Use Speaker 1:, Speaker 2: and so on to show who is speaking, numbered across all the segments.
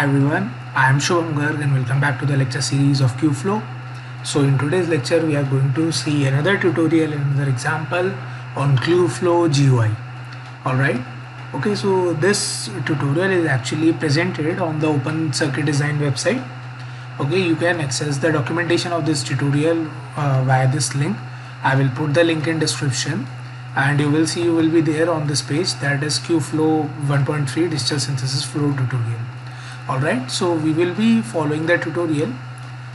Speaker 1: Hi everyone, I am Shubham Garg and welcome back to the lecture series of QFlow. So in today's lecture we are going to see another tutorial and another example on QFlow GUI. Alright, okay, so this tutorial is actually presented on the Open Circuit Design website. Okay, you can access the documentation of this tutorial via this link. I will put the link in description and you will be there on this page, that is QFlow 1.3 digital synthesis flow tutorial. Alright, so we will be following the tutorial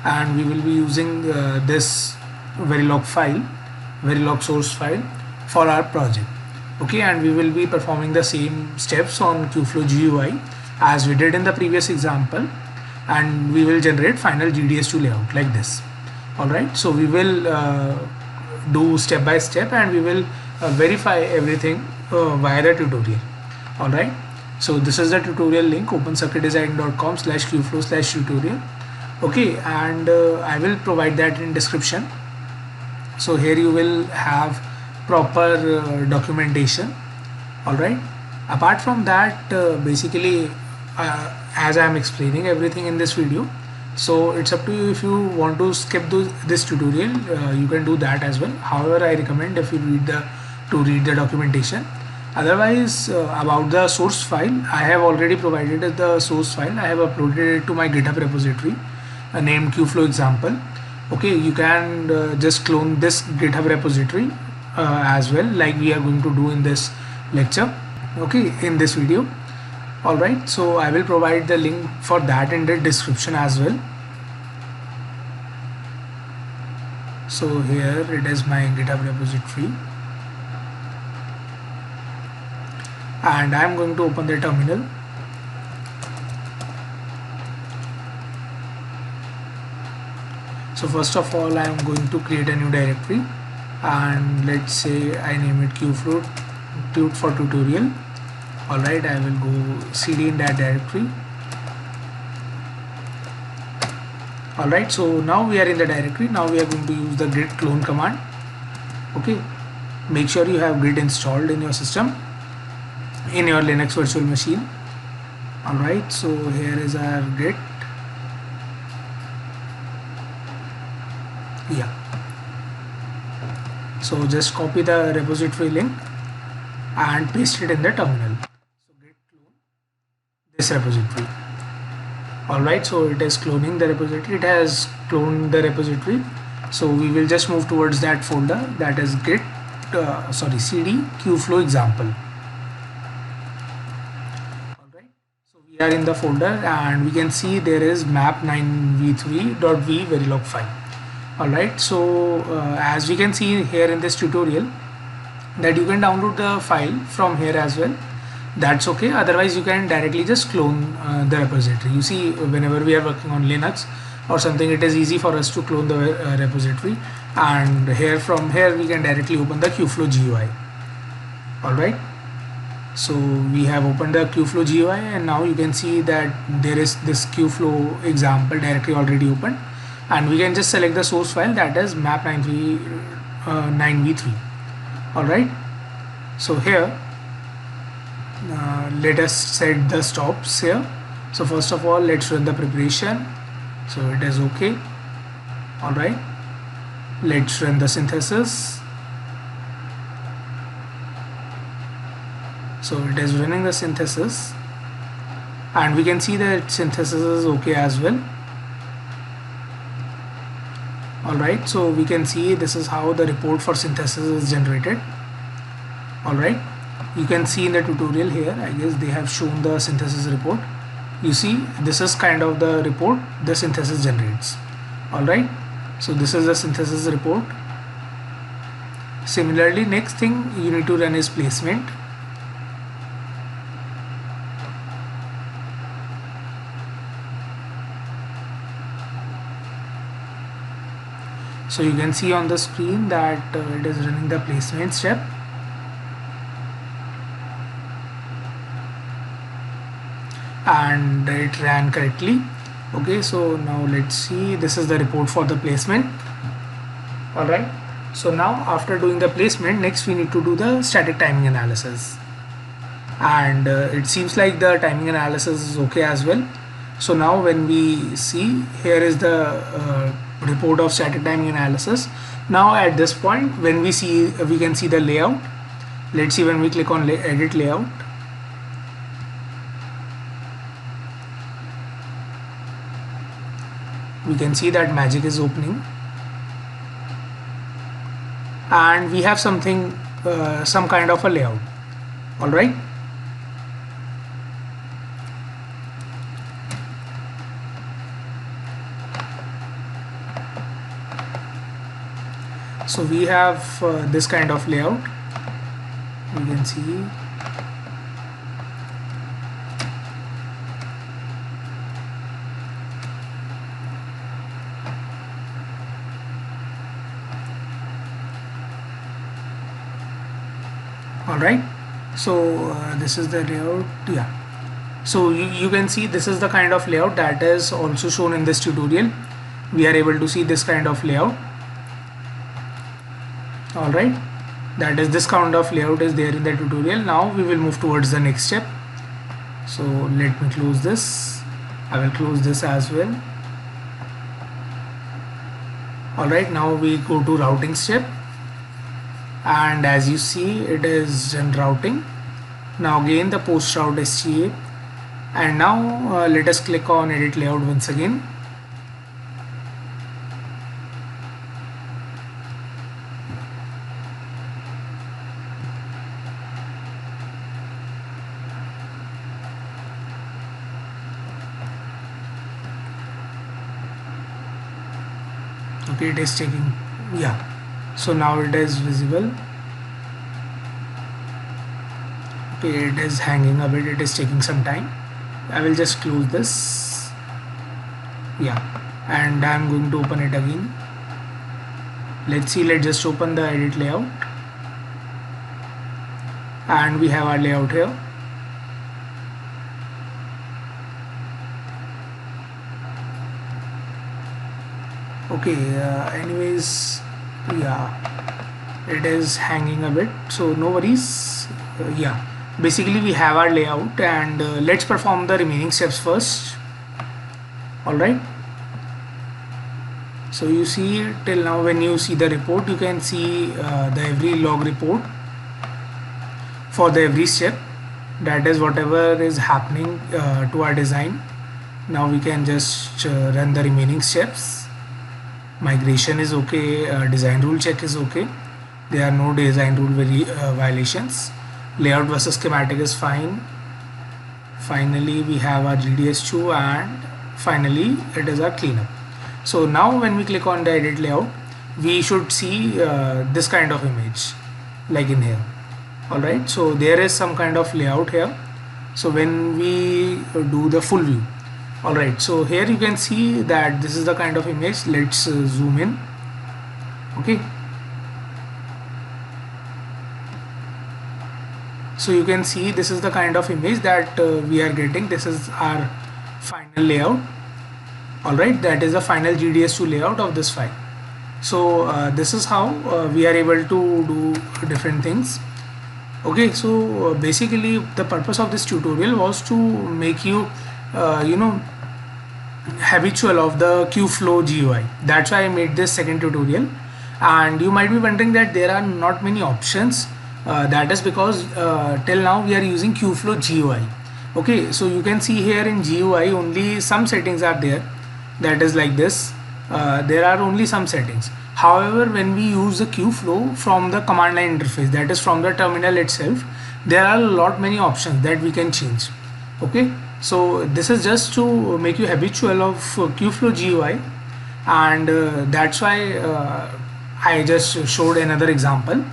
Speaker 1: and we will be using this Verilog source file for our project. Okay, and we will be performing the same steps on QFlow GUI as we did in the previous example, and we will generate final GDS2 layout like this. Alright, so we will do step by step and we will verify everything via the tutorial. Alright, so this is the tutorial link, opencircuitdesign.com/qflow/tutorial. Okay, and I will provide that in description. So here you will have proper documentation. Alright, apart from that, basically as I am explaining everything in this video, so it's up to you. If you want to skip this tutorial, you can do that as well. However, I recommend if you read the documentation. Otherwise, about the source file, I have already provided the source file. I have uploaded it to my GitHub repository named QFlow example. Okay, you can just clone this GitHub repository as well, like we are going to do in this lecture, okay, in this video. Alright, so I will provide the link for that in the description as well. So here it is, my GitHub repository, and I am going to open the terminal. So first of all, I am going to create a new directory, and let's say I name it QFlow for tutorial. Alright, I will go cd in that directory. Alright, so now we are in the directory. Now we are going to use the git clone command. Okay, make sure you have git installed in your system, in your Linux virtual machine. Alright, so here is our git. Yeah, so just copy the repository link and paste it in the terminal. So git clone this repository. Alright, so it is cloning the repository. It has cloned the repository. So we will just move towards that folder, that is cd QFlow example. We are in the folder and we can see there is map9v3.v Verilog file. Alright, so as we can see here in this tutorial, that you can download the file from here as well. That's okay. Otherwise you can directly just clone the repository. You see, whenever we are working on Linux or something, it is easy for us to clone the repository, and from here we can directly open the QFlow GUI. Alright, so we have opened the QFlow GUI and now you can see that there is this QFlow example directory already opened, and we can just select the source file, that is map9v3. Alright, so here let us set the stops here. So first of all, let's run the preparation. So it is okay. Alright, let's run the synthesis. So it is running the synthesis and we can see that synthesis is okay as well. Alright, so we can see this is how the report for synthesis is generated. Alright, you can see in the tutorial here, I guess they have shown the synthesis report. You see, this is kind of the report the synthesis generates. Alright, so this is the synthesis report. Similarly, next thing you need to run is placement. So you can see on the screen that it is running the placement step. And it ran correctly. Okay, so now let's see, this is the report for the placement. Alright, so now after doing the placement, next we need to do the static timing analysis. And it seems like the timing analysis is okay as well. So now when we see, here is the report of static timing analysis. Now at this point, when we see, we can see the layout. Let's see when we click on edit layout. We can see that magic is opening, and we have something, some kind of a layout. All right. So we have this kind of layout. We can see. All right. So this is the layout. Yeah. So you can see this is the kind of layout that is also shown in this tutorial. We are able to see this kind of layout. All right, that is, this kind of layout is there in the tutorial. Now we will move towards the next step. So let me close this. I will close this as well. All right, now we go to routing step, and as you see, it is done routing. Now again the post route STA, and now let us click on edit layout once again. Okay, it is taking, yeah, so now it is visible. Okay, it is hanging a bit, it is taking some time. I will just close this, yeah, and I am going to open it again. Let's see, let's just open the edit layout, and we have our layout here. Okay, anyways, yeah, it is hanging a bit, so no worries. Yeah, basically we have our layout, and let's perform the remaining steps first. All right, so you see till now, when you see the report, you can see the every log report for the every step, that is whatever is happening to our design. Now we can just run the remaining steps. Migration is okay, design rule check is okay, there are no design rule violations, layout versus schematic is fine. Finally we have our GDS2, and finally it is our cleanup. So now when we click on the edit layout, we should see this kind of image like in here. All right, so there is some kind of layout here. So when we do the full view, all right, so here you can see that this is the kind of image. Let's zoom in. Okay, so you can see this is the kind of image that we are getting. This is our final layout. All right, that is the final GDS2 layout of this file. So this is how we are able to do different things. Okay, so basically the purpose of this tutorial was to make you habitual of the QFlow GUI. That's why I made this second tutorial. And you might be wondering that there are not many options. That is because till now we are using QFlow GUI. Okay, so you can see here in GUI only some settings are there. That is like this. There are only some settings. However, when we use the QFlow from the command line interface, that is from the terminal itself, there are a many options that we can change. Okay, so this is just to make you habitual of QFlow GUI, and that's why I just showed another example.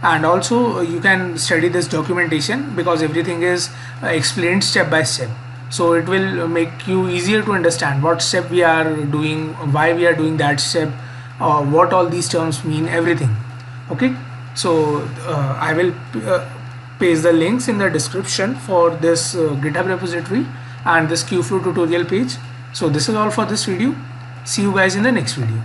Speaker 1: And also you can study this documentation, because everything is explained step by step. So it will make you easier to understand what step we are doing, why we are doing that step, what all these terms mean, everything. Okay, so I will paste the links in the description for this GitHub repository and this QFlow tutorial page. So this is all for this video. See you guys in the next video.